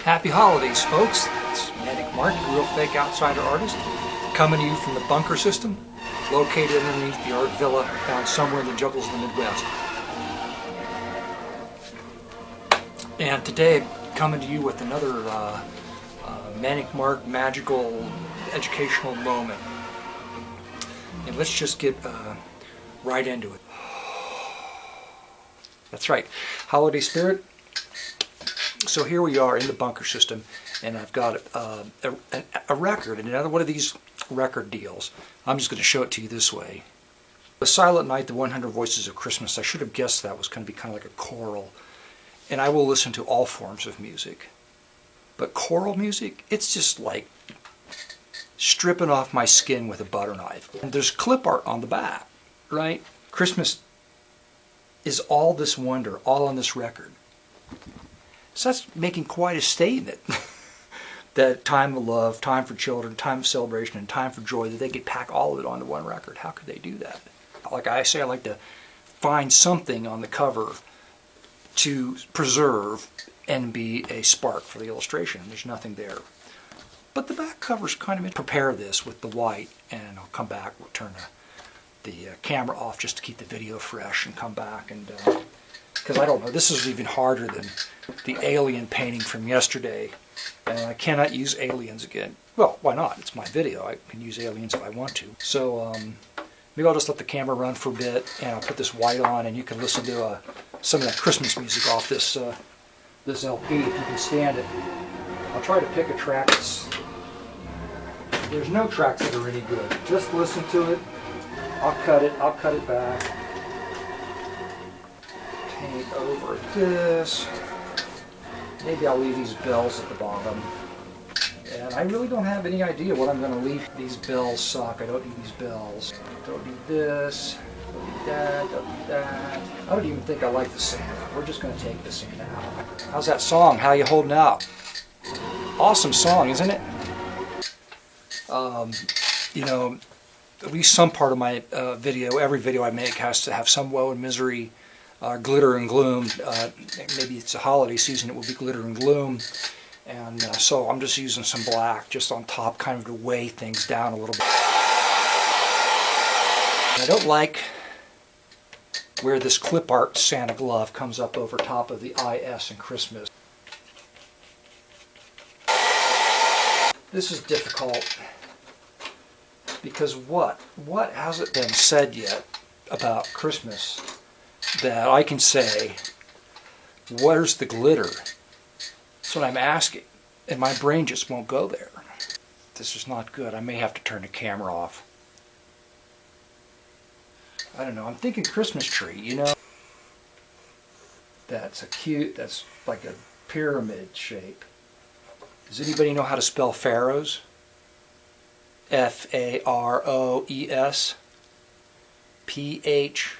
Happy holidays, folks. It's Manic Mark, your real fake outsider artist, coming to you from the bunker system, located underneath the art villa found somewhere in the jungles of the Midwest. And today, coming to you with another Manic Mark magical educational moment. And let's just get right into it. That's right, holiday spirit. So here we are in the bunker system, and I've got a record, another one of these record deals. I'm just going to show it to you this way. The Silent Night, the 100 Voices of Christmas. I should have guessed that was going to be kind of like a choral. And I will listen to all forms of music. But choral music, it's just like stripping off my skin with a butter knife. And there's clip art on the back, right? Christmas is all this wonder, all on this record. So that's making quite a statement. That time of love, time for children, time of celebration, and time for joy, that they could pack all of it onto one record. How could they do that? Like I say, I like to find something on the cover to preserve and be a spark for the illustration. There's nothing there. But the back cover's kind of prepare this with the white, and I'll come back, we'll turn the camera off just to keep the video fresh and come back. And because I don't know, this is even harder than the alien painting from yesterday, and I cannot use aliens again. Well, why not? It's my video. I can use aliens if I want to. So maybe I'll just let the camera run for a bit, and I'll put this white on, and you can listen to some of that Christmas music off this this LP if you can stand it. I'll try to pick a track that's... There's no tracks that are any good. Just listen to it. I'll cut it back. Paint over this. Maybe I'll leave these bells at the bottom. And I really don't have any idea what I'm going to leave. These bells suck. I don't need these bells. Don't need this. Don't need that. Don't need that. I don't even think I like the Santa. We're just going to take the Santa out. How's that song? How you holding out? Awesome song, isn't it? You know, at least some part of my video, every video I make has to have some woe and misery, glitter and gloom. Maybe it's a holiday season, it will be glitter and gloom. And so I'm just using some black just on top, kind of to weigh things down a little bit. I don't like where this clip art Santa glove comes up over top of the IS in Christmas. This is difficult because what hasn't been said yet about Christmas that I can say, where's the glitter? That's what I'm asking, and my brain just won't go there. This is not good. I may have to turn the camera off. I don't know, I'm thinking Christmas tree, you know? That's like a pyramid shape. Does anybody know how to spell pharaohs? F-A-R-O-E-S. P-H-A-R-O-E-S.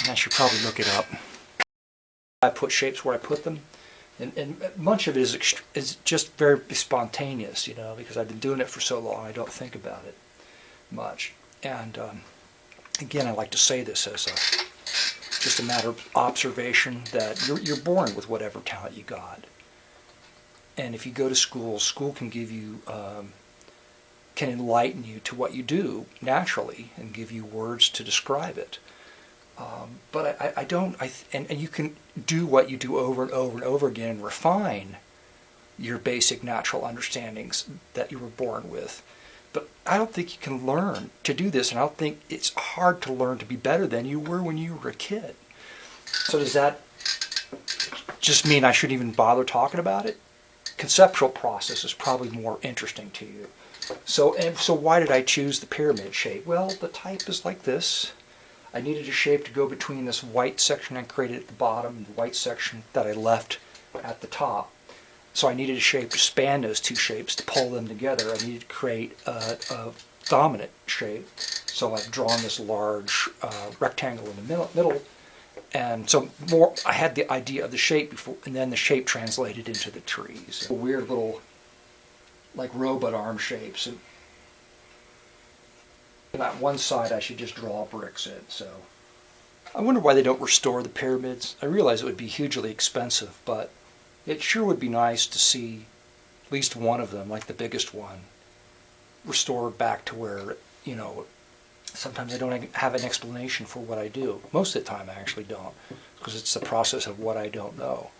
I should probably look it up. I put shapes where I put them. And much of it is just very spontaneous, you know, because I've been doing it for so long, I don't think about it much. And again, I like to say this as just a matter of observation, that you're born with whatever talent you got. And if you go to school, school can give you, can enlighten you to what you do naturally and give you words to describe it. But and you can do what you do over and over and over again and refine your basic natural understandings that you were born with. But I don't think you can learn to do this, and I don't think it's hard to learn to be better than you were when you were a kid. So does that just mean I shouldn't even bother talking about it? Conceptual process is probably more interesting to you. So why did I choose the pyramid shape? Well, the type is like this. I needed a shape to go between this white section I created at the bottom and the white section that I left at the top. So I needed a shape to span those two shapes, to pull them together. I needed to create a dominant shape. So I've drawn this large rectangle in the middle. And so I had the idea of the shape before, and then the shape translated into the trees. Weird little, like, robot arm shapes. And that one side I should just draw bricks in, so I wonder why they don't restore the pyramids. I realize it would be hugely expensive, but it sure would be nice to see at least one of them, like the biggest one, restored back to where, you know, sometimes I don't have an explanation for what I do. Most of the time I actually don't, because it's the process of what I don't know.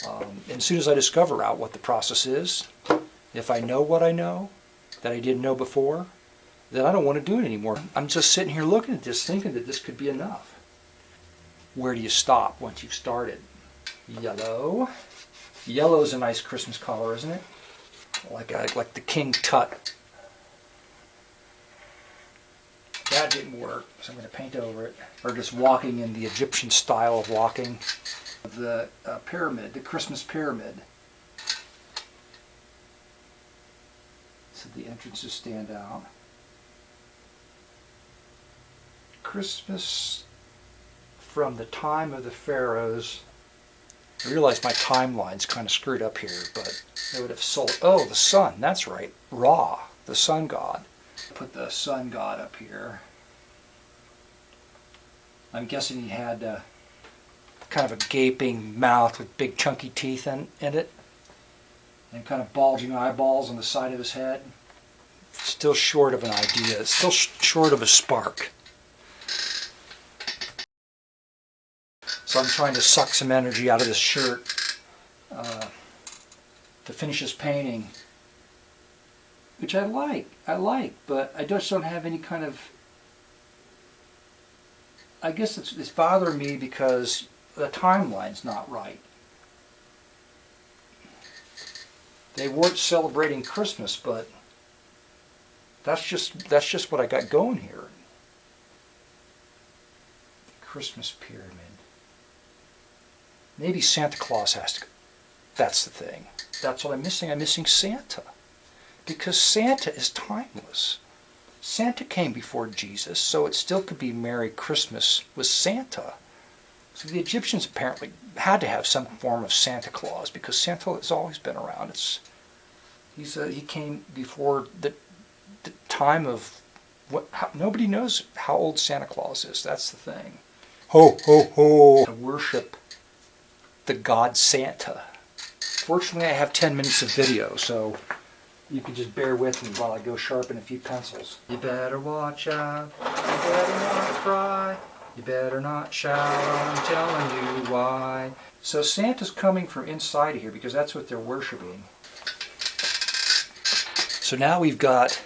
And as soon as I discover out what the process is, if I know what I know that I didn't know before, then I don't want to do it anymore. I'm just sitting here looking at this thinking that this could be enough. Where do you stop once you've started? Yellow. Yellow's a nice Christmas color, isn't it? Like the King Tut. That didn't work, so I'm going to paint over it. Or just walking in the Egyptian style of walking. The pyramid, the Christmas pyramid. So the entrances stand out. Christmas from the time of the pharaohs. I realize my timeline's kind of screwed up here, but they would have sold. Oh, the sun, that's right. Ra, the sun god. Put the sun god up here. I'm guessing he had kind of a gaping mouth with big chunky teeth in it, and kind of bulging eyeballs on the side of his head. Still short of an idea. Still short of a spark. So I'm trying to suck some energy out of this shirt to finish this painting, which I like, but I just don't have any kind of. I guess it's bothering me because the timeline's not right. They weren't celebrating Christmas, but that's just what I got going here. The Christmas pyramid. Maybe Santa Claus has to go. That's the thing. That's what I'm missing. I'm missing Santa. Because Santa is timeless. Santa came before Jesus, so it still could be Merry Christmas with Santa. So the Egyptians apparently had to have some form of Santa Claus because Santa has always been around. He came before the time of nobody knows how old Santa Claus is. That's the thing. Ho ho ho! To worship the god Santa. Fortunately, I have 10 minutes of video, so you can just bear with me while I go sharpen a few pencils. You better watch out. You better not cry. You better not shout. I'm telling you why. So Santa's coming from inside of here because that's what they're worshiping. So now we've got.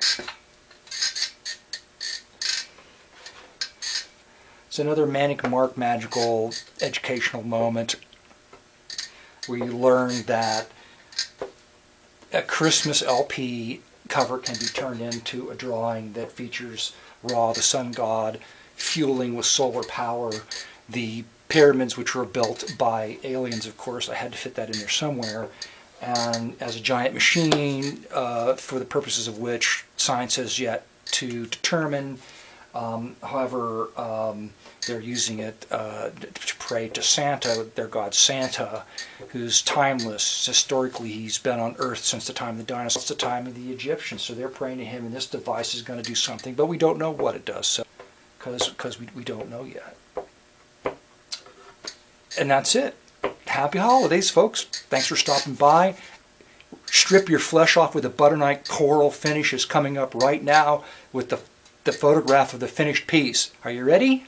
It's another Manic Mark magical educational moment where you learn that a Christmas LP cover can be turned into a drawing that features Ra, the sun god, fueling with solar power the pyramids, which were built by aliens, of course. I had to fit that in there somewhere. And as a giant machine, for the purposes of which science has yet to determine. However, they're using it to pray to Santa, their god Santa, who's timeless. Historically, he's been on Earth since the time of the dinosaurs, since the time of the Egyptians. So they're praying to him, and this device is going to do something, but we don't know what it does, so because we don't know yet. And that's it. Happy holidays, folks. Thanks for stopping by. Strip your flesh off with a butternut coral finish is coming up right now with the photograph of the finished piece. Are you ready?